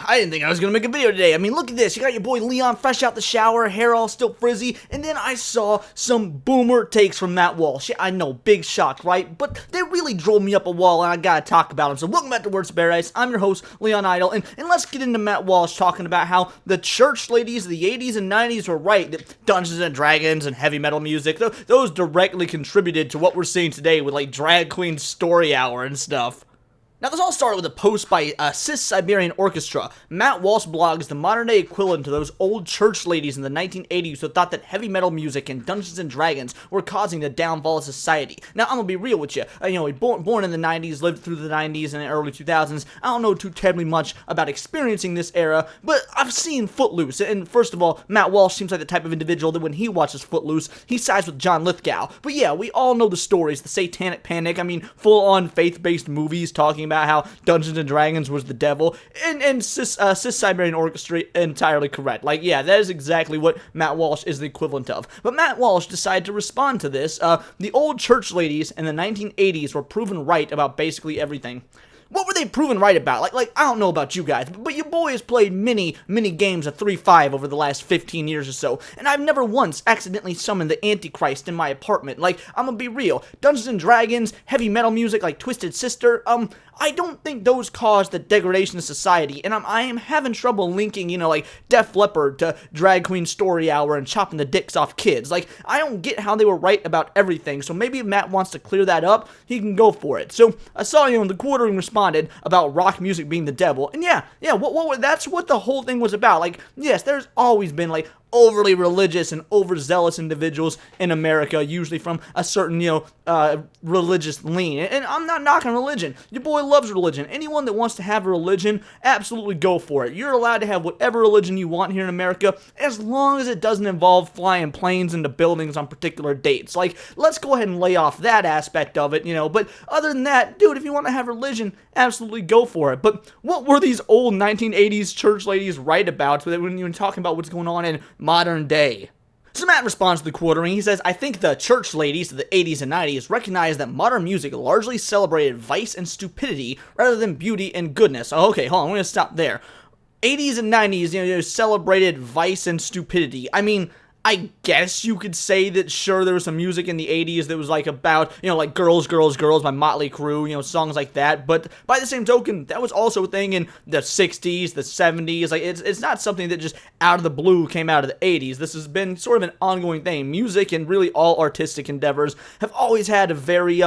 I didn't think I was gonna make a video today. I mean, look at this. You got your boy Leon fresh out the shower, hair all still frizzy, and then I saw some boomer takes from Matt Walsh. Yeah, I know, big shock, right? But they really drove me up a wall, and I gotta talk about them. So welcome back to Words of Paradise. I'm your host, Leon Idol, and let's get into Matt Walsh talking about how the church ladies of the 80s and 90s were right, that Dungeons and Dragons and heavy metal music, those directly contributed to what we're seeing today with, like, Drag Queen Story Hour and stuff. Now, this all started with a post by Cis Siberian Orchestra. Matt Walsh blogs the modern-day equivalent to those old church ladies in the 1980s who thought that heavy metal music and Dungeons and Dragons were causing the downfall of society. Now, I'm gonna be real with you. Born in the 90s, lived through the 90s and the early 2000s. I don't know too terribly much about experiencing this era, but I've seen Footloose. And first of all, Matt Walsh seems like the type of individual that when he watches Footloose, he sides with John Lithgow. But yeah, we all know the stories, the Satanic Panic. I mean, full-on faith-based movies talking about how Dungeons and Dragons was the devil, and Cis Siberian Orchestra entirely correct. Like, yeah, that is exactly what Matt Walsh is the equivalent of. But Matt Walsh decided to respond to this. The old church ladies in the 1980s were proven right about basically everything. What were they proven right about? Like I don't know about you guys, but your boy has played many games of 3-5 over the last 15 years or so, and I've never once accidentally summoned the Antichrist in my apartment. Like, I'm gonna be real. Dungeons and Dragons, heavy metal music like Twisted Sister, I don't think those caused the degradation of society, and I am having trouble linking, like Def Leppard to Drag Queen Story Hour and chopping the dicks off kids. Like, I don't get how they were right about everything, so maybe if Matt wants to clear that up, he can go for it. So, I saw, the quartering responded about rock music being the devil, and yeah, that's what the whole thing was about. Like, yes, there's always been, like, overly religious and overzealous individuals in America, usually from a certain, religious lean. And I'm not knocking religion. Your boy loves religion. Anyone that wants to have a religion, absolutely go for it. You're allowed to have whatever religion you want here in America, as long as it doesn't involve flying planes into buildings on particular dates. Like, let's go ahead and lay off that aspect of it, but other than that, dude, if you want to have religion, absolutely go for it. But what were these old 1980s church ladies right about when you're talking about what's going on in modern day? So Matt responds to the quartering. He says, I think the church ladies of the 80s and 90s recognized that modern music largely celebrated vice and stupidity rather than beauty and goodness. Oh, okay, hold on, I'm going to stop there. 80s and 90s, celebrated vice and stupidity. I mean, I guess you could say that, sure, there was some music in the 80s that was, like, about, like, Girls, Girls, Girls by Motley Crue, songs like that, but by the same token, that was also a thing in the 60s, the 70s, like, it's not something that just out of the blue came out of the 80s. This has been sort of an ongoing thing. Music and really all artistic endeavors have always had a very,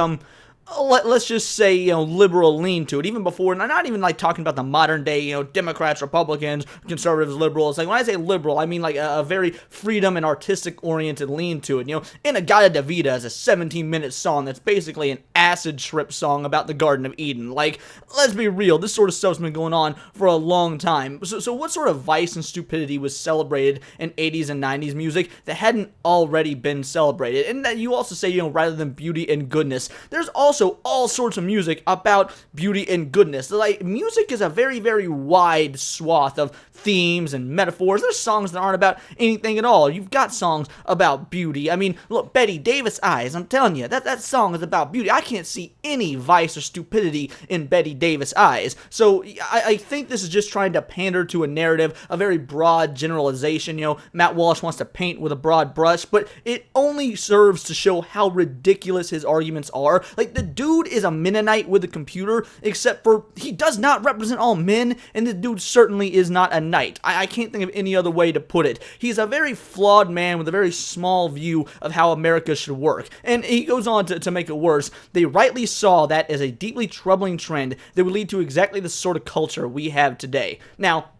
let's just say, liberal lean to it, even before, and I'm not even, like, talking about the modern day, Democrats, Republicans, conservatives, liberals. Like, when I say liberal, I mean, like, a very freedom and artistic-oriented lean to it, Inagata Davida is a 17-minute song that's basically an acid trip song about the Garden of Eden. Like, let's be real, this sort of stuff's been going on for a long time. So what sort of vice and stupidity was celebrated in 80s and 90s music that hadn't already been celebrated? And that you also say, rather than beauty and goodness, there's also all sorts of music about beauty and goodness. Like, music is a very, very wide swath of themes and metaphors. There's songs that aren't about anything at all. You've got songs about beauty. I mean, look, Betty Davis Eyes, I'm telling you, that song is about beauty. I can't see any vice or stupidity in Betty Davis Eyes. So I think this is just trying to pander to a narrative, a very broad generalization. Matt Walsh wants to paint with a broad brush, but it only serves to show how ridiculous his arguments are. Like, the dude is a Mennonite with a computer, except for he does not represent all men, and the dude certainly is not a knight. I can't think of any other way to put it. He's a very flawed man with a very small view of how America should work. And he goes on to make it worse. They rightly saw that as a deeply troubling trend that would lead to exactly the sort of culture we have today. Now,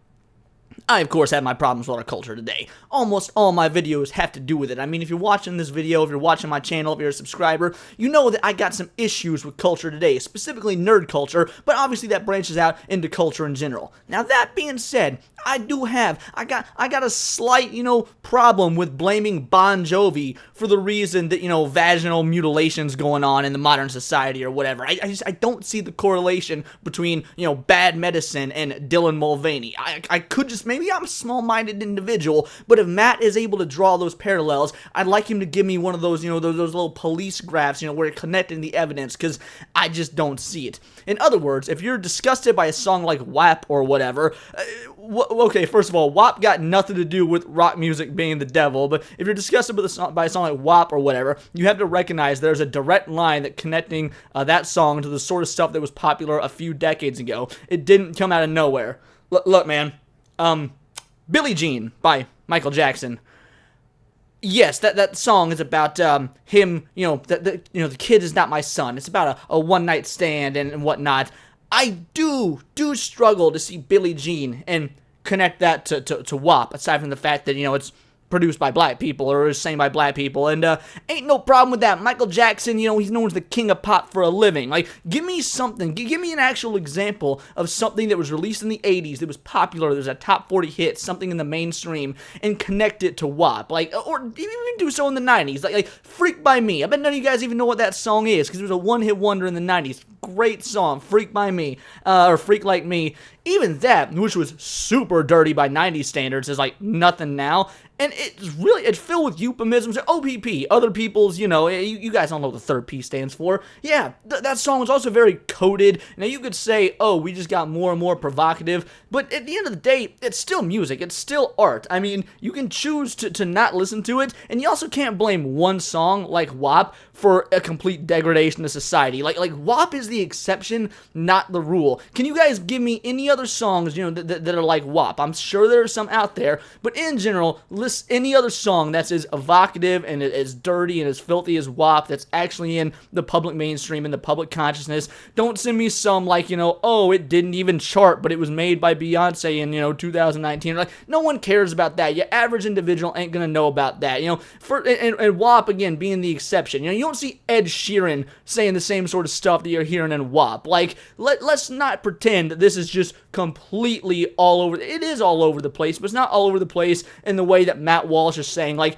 I, of course, have my problems with our culture today. Almost all my videos have to do with it. I mean, if you're watching this video, if you're watching my channel, if you're a subscriber, you know that I got some issues with culture today, specifically nerd culture, but obviously that branches out into culture in general. Now, that being said, I got a slight, problem with blaming Bon Jovi for the reason that, vaginal mutilation's going on in the modern society or whatever. I don't see the correlation between, bad medicine and Dylan Mulvaney. I could just maybe maybe I'm a small-minded individual, but if Matt is able to draw those parallels, I'd like him to give me one of those, those little police graphs, where you're connecting the evidence, because I just don't see it. In other words, if you're disgusted by a song like WAP or whatever, okay, first of all, WAP got nothing to do with rock music being the devil, but if you're disgusted by a song like WAP or whatever, you have to recognize there's a direct line that connecting that song to the sort of stuff that was popular a few decades ago. It didn't come out of nowhere. Look, man, Billie Jean by Michael Jackson. Yes, that song is about him, the kid is not my son. It's about a one-night stand and whatnot. I do struggle to see Billie Jean and connect that to WAP, aside from the fact that, it's produced by black people or is sang by black people, and ain't no problem with that. Michael Jackson, he's known as the king of pop for a living. Like, give me something, give me an actual example of something that was released in the 80s that was popular, there's a top 40 hit, something in the mainstream, and connect it to WAP, like, or even do so in the 90s, like Freak by Me. I bet none of you guys even know what that song is, because it was a one-hit wonder in the 90s. Great song, Freak by Me, or Freak Like Me. Even that, which was super dirty by 90s standards, is like nothing now. And it's filled with euphemisms. OPP, other people's, you guys don't know what the third P stands for. Yeah, that song was also very coded. Now, you could say, oh, we just got more and more provocative. But at the end of the day, it's still music. It's still art. I mean, you can choose to not listen to it. And you also can't blame one song like WAP for a complete degradation of society. Like WAP is the exception, not the rule. Can you guys give me any other songs, that are like WAP? I'm sure there are some out there, but in general, list any other song that's as evocative and as dirty and as filthy as WAP that's actually in the public mainstream and the public consciousness. Don't send me some like, oh, it didn't even chart, but it was made by Beyonce in, 2019. Like, no one cares about that. Your average individual ain't gonna know about that, and WAP, again, being the exception. You don't see Ed Sheeran saying the same sort of stuff that you're hearing in WAP. Like, let's not pretend that this is just completely all over. It is all over the place, but it's not all over the place in the way that Matt Walsh is saying. Like,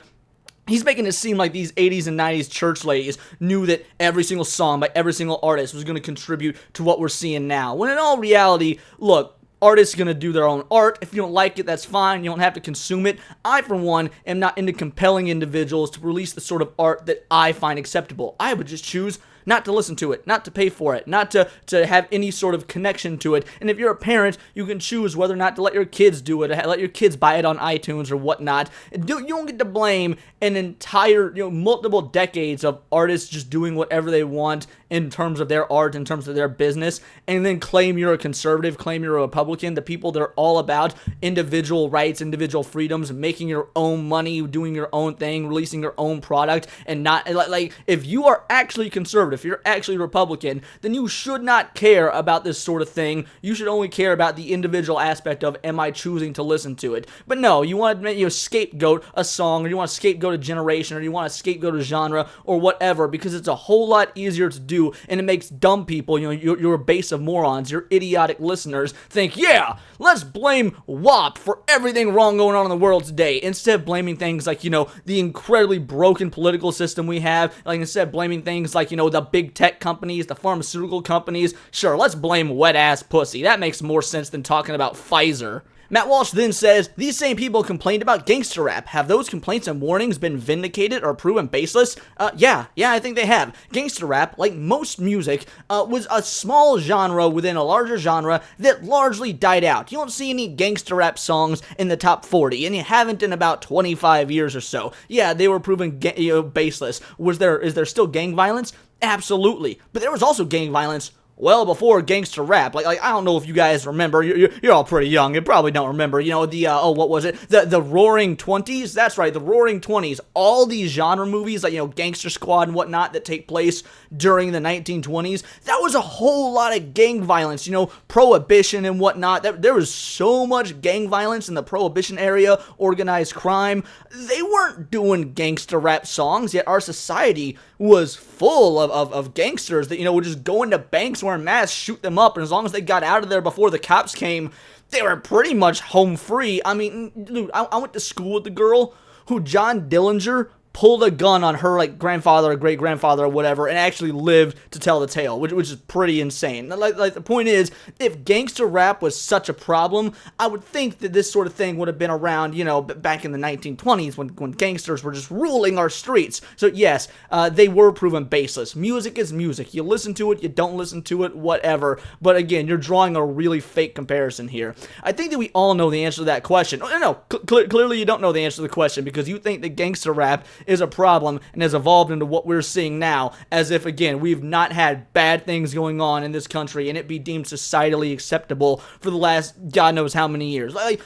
he's making it seem like these 80s and 90s church ladies knew that every single song by every single artist was going to contribute to what we're seeing now. When in all reality, look, artists are going to do their own art. If you don't like it, that's fine. You don't have to consume it. I, for one, am not into compelling individuals to release the sort of art that I find acceptable. I would just choose not to listen to it, not to pay for it, not to have any sort of connection to it. And if you're a parent, you can choose whether or not to let your kids do it, or let your kids buy it on iTunes or whatnot. And you don't get to blame an entire, multiple decades of artists just doing whatever they want in terms of their art, in terms of their business, and then claim you're a conservative, claim you're a Republican. The people that are all about individual rights, individual freedoms, making your own money, doing your own thing, releasing your own product, and not, like, if you are actually conservative, if you're actually Republican, then you should not care about this sort of thing. You should only care about the individual aspect of, am I choosing to listen to it? But no, you want to scapegoat a song, or you want to scapegoat a generation, or you want to scapegoat a genre, or whatever, because it's a whole lot easier to do, and it makes dumb people, your base of morons, your idiotic listeners, think, yeah, let's blame WAP for everything wrong going on in the world today, instead of blaming things like, the incredibly broken political system we have, like, instead of blaming things like, the big tech companies, the pharmaceutical companies. Sure, let's blame wet-ass pussy. That makes more sense than talking about Pfizer. Matt Walsh then says, these same people complained about gangster rap. Have those complaints and warnings been vindicated or proven baseless? Yeah, I think they have. Gangster rap, like most music, was a small genre within a larger genre that largely died out. You don't see any gangster rap songs in the top 40, and you haven't in about 25 years or so. Yeah, they were proven baseless. Is there still gang violence? Absolutely. But there was also gang violence well before gangster rap. Like I don't know if you guys remember. You're all pretty young. You probably don't remember. What was it? The Roaring 20s? That's right, the Roaring 20s. All these genre movies, like, Gangster Squad and whatnot, that take place during the 1920s. That was a whole lot of gang violence, prohibition and whatnot. There was so much gang violence in the prohibition area, organized crime. They weren't doing gangster rap songs, yet our society was full of gangsters that, would just go into banks wearing masks, shoot them up, and as long as they got out of there before the cops came, they were pretty much home free. I mean, dude, I went to school with the girl who John Dillinger pulled a gun on her like grandfather or great grandfather or whatever and actually lived to tell the tale, which is pretty insane. Like the point is, if gangster rap was such a problem, I would think that this sort of thing would have been around, you know, back in the 1920s when gangsters were just ruling our streets. So yes, they were proven baseless. Music is music. You listen to it, you don't listen to it, whatever. But again, you're drawing a really fake comparison here. I think that we all know the answer to that question. No, clearly you don't know the answer to the question because you think that gangster rap is a problem and has evolved into what we're seeing now, as if, again, we've not had bad things going on in this country and it be deemed societally acceptable for the last God knows how many years. Like,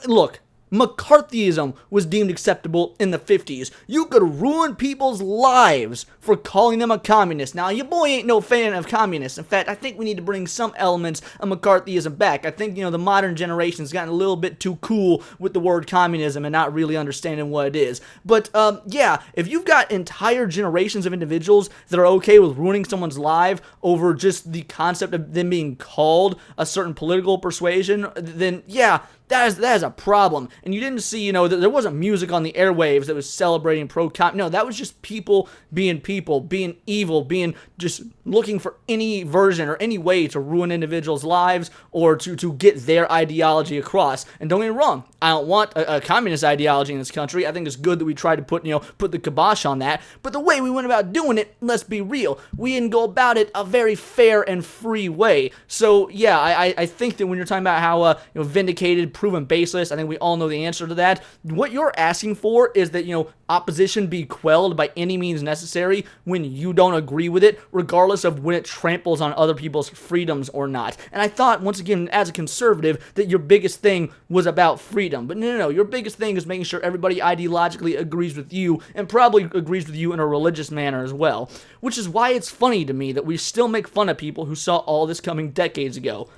look, McCarthyism was deemed acceptable in the 50s. You could ruin people's lives for calling them a communist. Now, your boy ain't no fan of communists. In fact, I think we need to bring some elements of McCarthyism back. I think, you know, the modern generation's gotten a little bit too cool with the word communism and not really understanding what it is. But, yeah, if you've got entire generations of individuals that are okay with ruining someone's life over just the concept of them being called a certain political persuasion, then, yeah, that is a problem. And you didn't see, you know, there wasn't music on the airwaves that was celebrating pro-com. No, that was just people, being evil, being just looking for any version or any way to ruin individuals' lives or to get their ideology across. And don't get me wrong, I don't want a communist ideology in this country. I think it's good that we try to put the kibosh on that. But the way we went about doing it, let's be real, we didn't go about it a very fair and free way. So yeah, I think that when you're talking about how vindicated, proven baseless, I think we all know the answer to that. What you're asking for is that, opposition be quelled by any means necessary when you don't agree with it, regardless of when it tramples on other people's freedoms or not. And I thought, once again, as a conservative, that your biggest thing was about freedom. But no. Your biggest thing is making sure everybody ideologically agrees with you and probably agrees with you in a religious manner as well. Which is why it's funny to me that we still make fun of people who saw all this coming decades ago.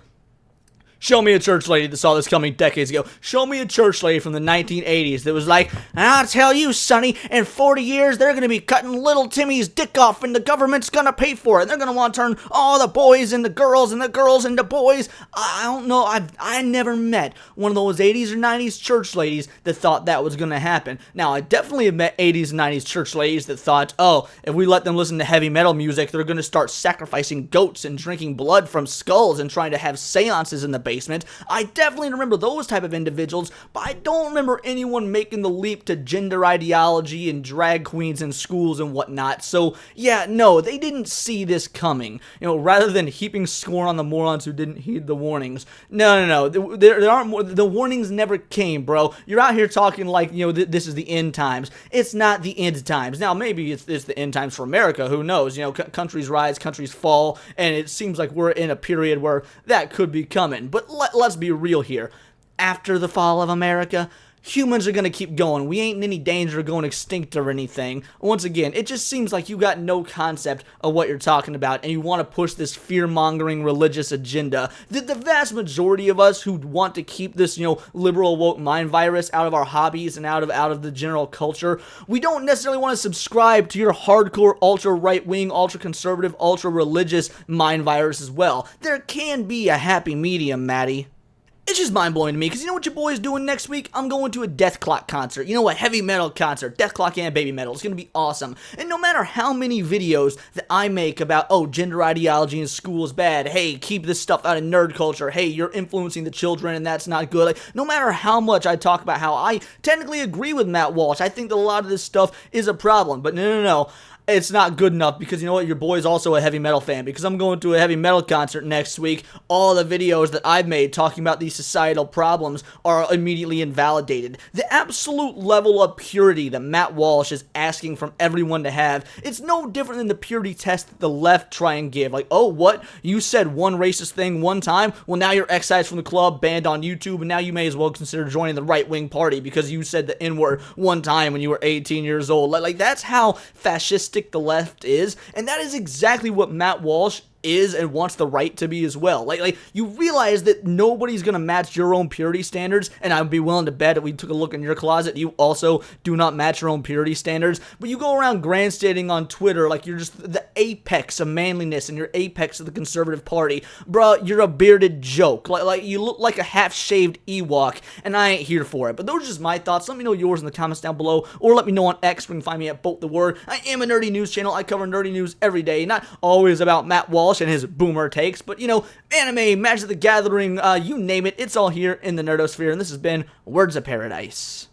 Show me a church lady that saw this coming decades ago. Show me a church lady from the 1980s that was like, I'll tell you, Sonny, in 40 years, they're going to be cutting little Timmy's dick off and the government's going to pay for it. They're going to want to turn all the boys into girls and the girls into boys. I don't know. I never met one of those 80s or 90s church ladies that thought that was going to happen. Now, I definitely have met 80s and 90s church ladies that thought, oh, if we let them listen to heavy metal music, they're going to start sacrificing goats and drinking blood from skulls and trying to have seances in the basement. I definitely remember those type of individuals, but I don't remember anyone making the leap to gender ideology and drag queens in schools and whatnot. So yeah, no, they didn't see this coming. Rather than heaping scorn on the morons who didn't heed the warnings. No. There aren't more. The warnings never came, bro. You're out here talking like this is the end times. It's not the end times. Now maybe it's the end times for America. Who knows? Countries rise, countries fall, and it seems like we're in a period where that could be coming. But let's be real here. After the fall of America, humans are going to keep going. We ain't in any danger of going extinct or anything. Once again, it just seems like you got no concept of what you're talking about, and you want to push this fear-mongering religious agenda. The vast majority of us who want to keep this, liberal woke mind virus out of our hobbies and out of the general culture, we don't necessarily want to subscribe to your hardcore, ultra-right-wing, ultra-conservative, ultra-religious mind virus as well. There can be a happy medium, Maddie. It's just mind-blowing to me, because you know what your boy is doing next week? I'm going to a Death Clock concert. A heavy metal concert. Death Clock and Baby Metal. It's going to be awesome. And no matter how many videos that I make about, gender ideology in school is bad. Hey, keep this stuff out of nerd culture. Hey, you're influencing the children and that's not good. No matter how much I talk about how I technically agree with Matt Walsh, I think that a lot of this stuff is a problem. But no. It's not good enough, because you know what, your boy's also a heavy metal fan, because I'm going to a heavy metal concert next week. All the videos that I've made talking about these societal problems are immediately invalidated. The absolute level of purity that Matt Walsh is asking from everyone to have, it's no different than the purity test that the left try and give. Like, oh, what? You said one racist thing one time? Well, now you're excised from the club, banned on YouTube, and now you may as well consider joining the right-wing party because you said the N-word one time when you were 18 years old. Like that's how fascistic the left is, and that is exactly what Matt Walsh is and wants the right to be as well. Like you realize that nobody's gonna match your own purity standards, and I'd be willing to bet if we took a look in your closet, you also do not match your own purity standards. But you go around grandstanding on Twitter like you're just the apex of manliness and you're apex of the conservative party. Bruh, you're a bearded joke. Like you look like a half-shaved Ewok, and I ain't here for it. But those are just my thoughts. Let me know yours in the comments down below, or let me know on X, where you can find me at BoatTheWord. I am a nerdy news channel. I cover nerdy news every day, not always about Matt Walsh and his boomer takes, but, you know, anime, Magic the Gathering, you name it, it's all here in the nerdosphere, and this has been Words of Paradise.